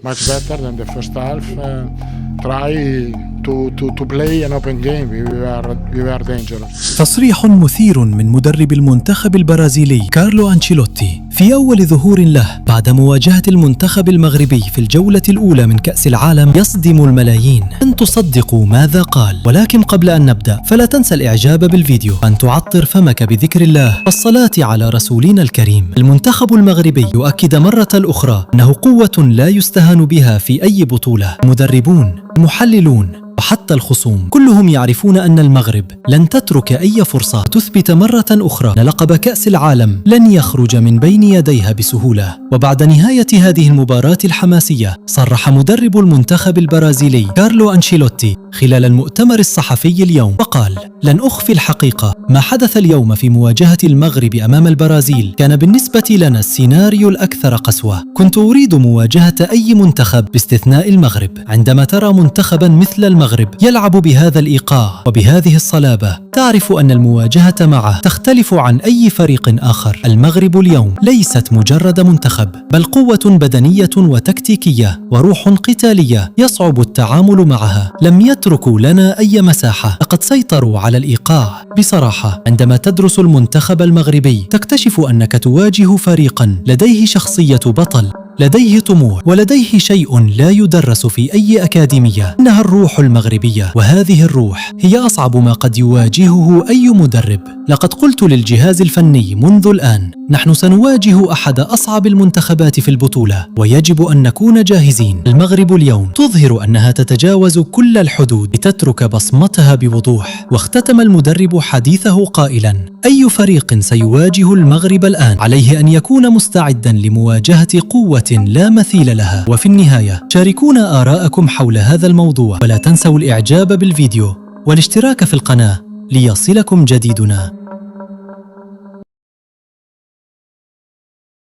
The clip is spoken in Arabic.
Much better than the first half. Try to play an open game. We were dangerous. تصريح مثير من مدرب المنتخب البرازيلي كارلو أنشيلوتي في أول ظهور له بعد مواجهة المنتخب المغربي في الجولة الأولى من كأس العالم يصدم الملايين. لن تصدقوا ماذا قال، ولكن قبل أن نبدأ فلا تنسى الإعجاب بالفيديو، أن تعطر فمك بذكر الله والصلاة على رسولنا الكريم. المنتخب المغربي يؤكد مرة أخرى أنه قوة لا يستهان بها في أي بطولة. مدربون، محللون وحتى الخصوم كلهم يعرفون أن المغرب لن تترك أي فرصة تثبت مرة أخرى أن لقب كأس العالم لن يخرج من بين يديها بسهولة. وبعد نهاية هذه المباراة الحماسية صرح مدرب المنتخب البرازيلي كارلو أنشيلوتي خلال المؤتمر الصحفي اليوم وقال: لن أخفي الحقيقة، ما حدث اليوم في مواجهة المغرب أمام البرازيل كان بالنسبة لنا السيناريو الأكثر قسوة. كنت أريد مواجهة أي منتخب باستثناء المغرب. عندما ترى منتخبا مثل المغرب يلعب بهذا الإيقاع وبهذه الصلابة تعرف أن المواجهة معه تختلف عن أي فريق آخر. المغرب اليوم ليست مجرد منتخب، بل قوة بدنية وتكتيكية وروح قتالية يصعب التعامل معها. لم يتركوا لنا أي مساحة، لقد سيطروا على الإيقاع. بصراحة عندما تدرس المنتخب المغربي تكتشف أنك تواجه فريقا لديه شخصية بطل، لديه طموح ولديه شيء لا يدرس في أي أكاديمية، إنها الروح المغربية. وهذه الروح هي أصعب ما قد يواجهه أي مدرب. لقد قلت للجهاز الفني منذ الآن: نحن سنواجه أحد أصعب المنتخبات في البطولة ويجب أن نكون جاهزين. المغرب اليوم تظهر أنها تتجاوز كل الحدود لتترك بصمتها بوضوح. واختتم المدرب حديثه قائلا: أي فريق سيواجه المغرب الآن عليه أن يكون مستعدا لمواجهة قوة لا مثيل لها. وفي النهاية شاركونا آراءكم حول هذا الموضوع، ولا تنسوا الإعجاب بالفيديو والاشتراك في القناة ليصلكم جديدنا.